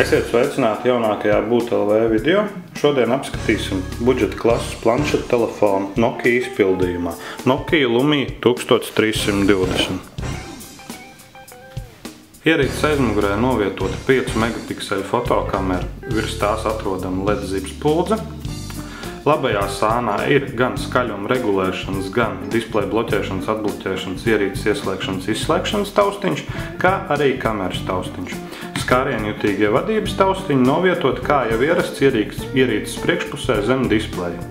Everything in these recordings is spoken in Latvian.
Esiet sveicināti jaunākajā BūtLV video. Šodien apskatīsim budžeta klases planšetu telefonu Nokia izpildījumā. Nokia Lumia 1320. Ierīces aizmugurē novietota 5 megapikseli fotokamera, virs tās atrodama LED zips puldze. Labajā sānā ir gan skaļuma regulēšanas, gan displeja bloķēšanas, atbloķēšanas, ierīces ieslēgšanas, izslēgšanas taustiņš, kā arī kameras taustiņš. Skārienjutīgie vadības taustiņi novietot, kā jau ierasts ierīces priekšpusē zem displeja.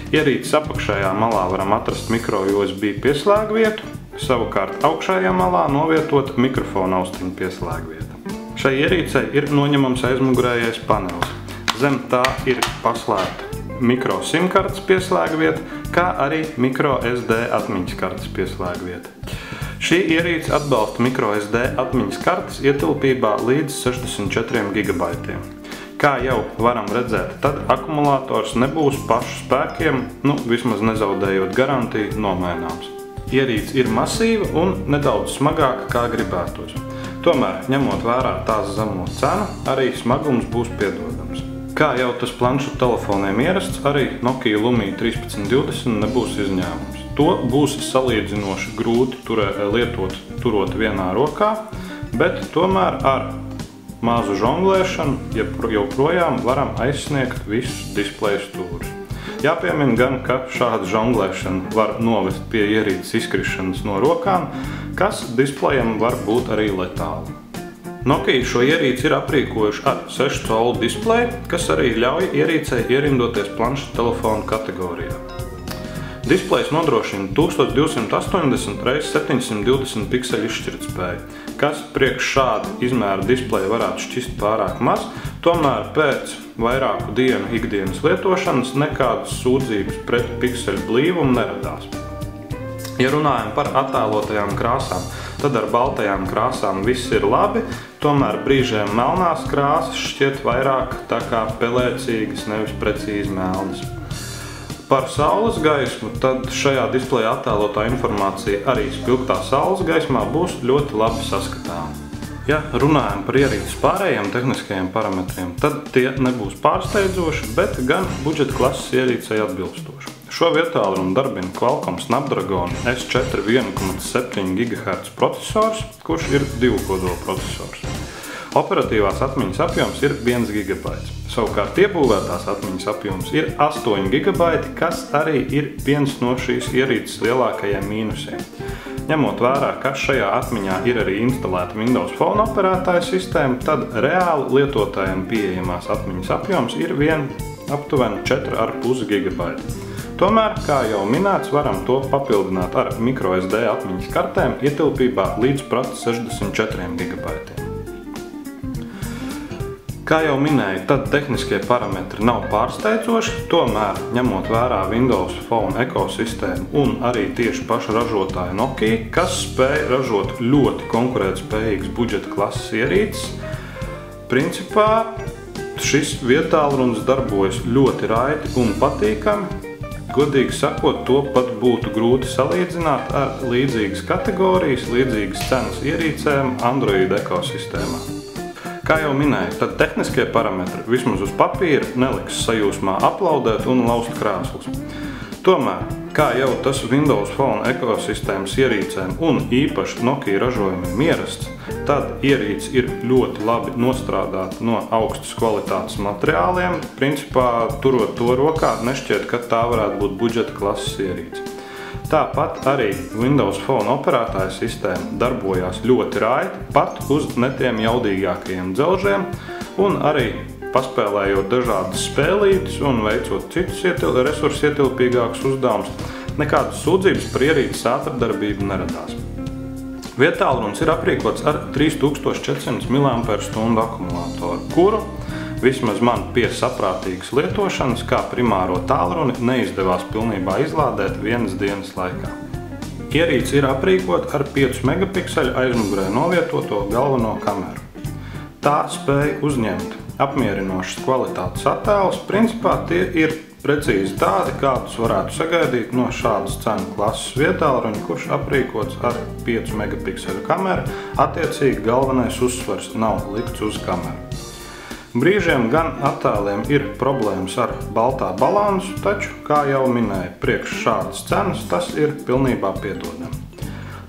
Ierīces apakšējā malā varam atrast micro USB pieslēgvietu, savukārt augšējā malā novietot mikrofona austiņu pieslēgvieta. Šai ierīcei ir noņemams aizmugurējais panelis. Zem tā ir paslēpta micro SIM kartes pieslēgvieta, kā arī micro SD atmiņas kartes pieslēgvieta. Šī ierīce atbalsta micro SD atmiņas kartes ietilpībā līdz 64 GB. Kā jau varam redzēt, tad akumulators nebūs pašu spēkiem, vismaz nezaudējot garantiju, nomaināms. Ierīce ir masīva un nedaudz smagāka, kā gribētos. Tomēr, ņemot vērā tās zemo cenu, arī smagums būs piedodams. Kā jau tas planšetu telefoniem ierasts, arī Nokia Lumia 1320 nebūs izņēmums. To būs salīdzinoši grūti lietot turot vienā rokā, bet tomēr ar mazu žonglēšanu joprojām varam aizsniegt visus displeja stūrus. Jāpiemina gan, ka šāda žonglēšana var novest pie ierīces izkrišanas no rokām, kas displejam var būt arī letāli. Nokia šo ierīci ir aprīkojuši ar 6 colu displeju, kas arī ļauj ierīcei ierindoties planšetu telefonu kategorijā. Displejs nodrošina 1280 x 720 pikseli izšķirtspēju, kas priekš šāda izmēra displeja varētu šķist pārāk maz, tomēr pēc vairāku dienu ikdienas lietošanas nekādas sūdzības pret pikseļu blīvumu neradās. Ja runājam par attēlotajām krāsām, tad ar baltajām krāsām viss ir labi, tomēr brīžiem melnās krāsas šķiet vairāk tā kā pelēcīgas, nevis precīzi melnas. Par saules gaismu, tad šajā displejā attēlotā informācija arī spilgtā saules gaismā būs ļoti labi saskatāma. Ja runājam par ierīces pārējiem tehniskajiem parametriem, tad tie nebūs pārsteidzoši, bet gan budžeta klases ierīcei atbilstoši. Šo vietālruni darbina Qualcomm Snapdragon S4 1,7 GHz procesors, kurš ir 2 kodola procesors. Operatīvās atmiņas apjoms ir 1 GB. Savukārt iebūvētās atmiņas apjoms ir 8 GB, kas arī ir viens no šīs ierīces lielākajiem mīnusiem. Ņemot vērā, ka šajā atmiņā ir arī instalēta Windows Phone operētāja sistēma, tad reāli lietotājiem pieejamās atmiņas apjoms ir aptuveni 4,5 GB. Tomēr, kā jau minēts, varam to papildināt ar micro SD atmiņas kartēm ietilpībā līdz pat 64 GB. Kā jau minēju, tad tehniskie parametri nav pārsteidzoši, tomēr, ņemot vērā Windows Phone ekosistēmu un arī tieši paša ražotāja Nokia, kas spēj ražot ļoti konkurētspējīgas budžeta klases ierīces, principā šis vietālrunis darbojas ļoti raiti un patīkami. Godīgi sakot, to pat būtu grūti salīdzināt ar līdzīgas kategorijas, līdzīgas cenas ierīcēm Android ekosistēmā. Kā jau minēju, tad tehniskie parametri vismaz uz papīra neliks sajūsmā aplaudēt un laust krāslus. Tomēr, kā jau tas Windows Phone ekosistēmas ierīcēm un īpaši Nokia ražojumiem ierasts, tad ierīce ir ļoti labi nostrādāta no augstas kvalitātes materiāliem. Principā, turot to rokā, nešķiet, ka tā varētu būt budžeta klases ierīce. Tāpat arī Windows Phone operētāja sistēma darbojās ļoti raiti, pat uz netiem jaudīgākajiem dzelžiem, un arī paspēlējot dažādas spēlītes un veicot citus resursu ietilpīgākus uzdevumus, nekādas sūdzības par ierīces ātrdarbību neradās. Vietālrunis ir aprīkots ar 3400 mAh akumulātoru, kuru vismaz man pie saprātīgas lietošanas, kā primāro tālruni, neizdevās pilnībā izlādēt vienas dienas laikā. Ierīce ir aprīkota ar 5 megapikseli aizmugurē novietoto galveno kameru. Tā spēja uzņemt apmierinošas kvalitātes attēlus, principā tie ir precīzi tādi, kādus varētu sagaidīt no šādas cenu klases vietālruņa, kurš aprīkots ar 5 megapikseli kameru, attiecīgi galvenais uzsvars nav likts uz kameru. Brīžiem gan attēliem ir problēmas ar baltā balansu, taču, kā jau minēju, priekš šādas cenas tas ir pilnībā piedodami.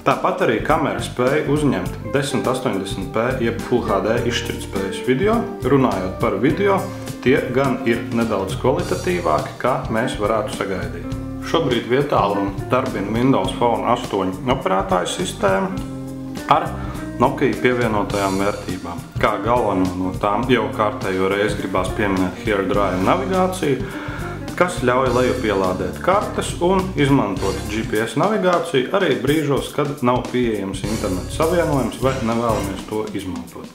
Tāpat arī kamera spēja uzņemt 1080p jeb Full HD izšķirtspējas video. Runājot par video, tie gan ir nedaudz kvalitatīvāki, kā mēs varētu sagaidīt. Šobrīd vietālruni darbina Windows Phone 8 operētāju sistēmu ar Nokia pievienotajām vērtībām. Kā galveno no tām jau kārtējo reizi gribās pieminēt HereDrive navigāciju, kas ļauj lejupielādēt kartes un izmantot GPS navigāciju arī brīžos, kad nav pieejams interneta savienojums vai nevēlamies to izmantot.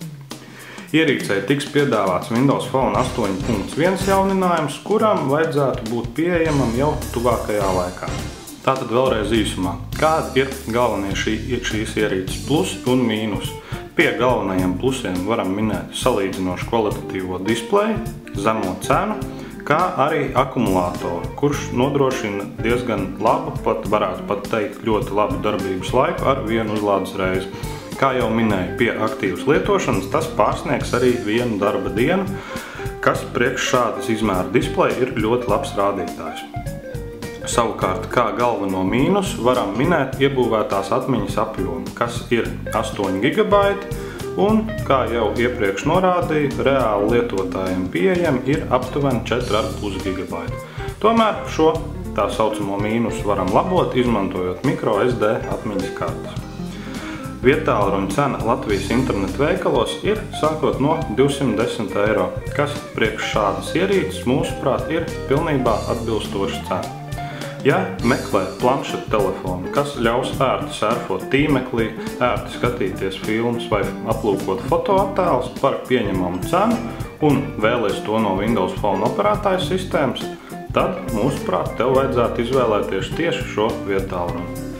Ierīcei tiks piedāvāts Windows Phone 8.1 jauninājums, kuram vajadzētu būt pieejamam jau tuvākajā laikā. Tātad vēlreiz īsumā, kādi ir galvenie šīs ierīces plusi un mīnusi? Pie galvenajiem plusiem varam minēt salīdzinoši kvalitatīvo displeju, zemo cenu, kā arī akumulātoru, kurš nodrošina diezgan labu, pat varētu pat teikt ļoti labu darbības laiku ar vienu uzlādes reizi. Kā jau minēju, pie aktīvas lietošanas tas pārsniegs arī vienu darba dienu, kas priekš šādas izmēra displeja ir ļoti labs rādītājs. Savukārt, kā galveno mīnusu, varam minēt iebūvētās atmiņas apjomu, kas ir 8 GB un, kā jau iepriekš norādīju, reāli lietotājiem pieejami ir aptuveni 4,5 GB. Tomēr šo tā saucamo mīnusu varam labot, izmantojot microSD atmiņas kartes. Vietālruņa cena Latvijas internetu veikalos ir sākot no 210 €, kas priekš šādas ierīces, mūsuprāt, ir pilnībā atbilstoša cena. Ja meklēt planšetu telefonu, kas ļaus ērti surfot tīmeklī, ērti skatīties filmas vai aplūkot fotoattēlus par pieņemamu cenu un vēlies to no Windows Phone operētāju sistēmas, tad, mūsuprāt, tev vajadzētu izvēlēties tieši šo vietālruni.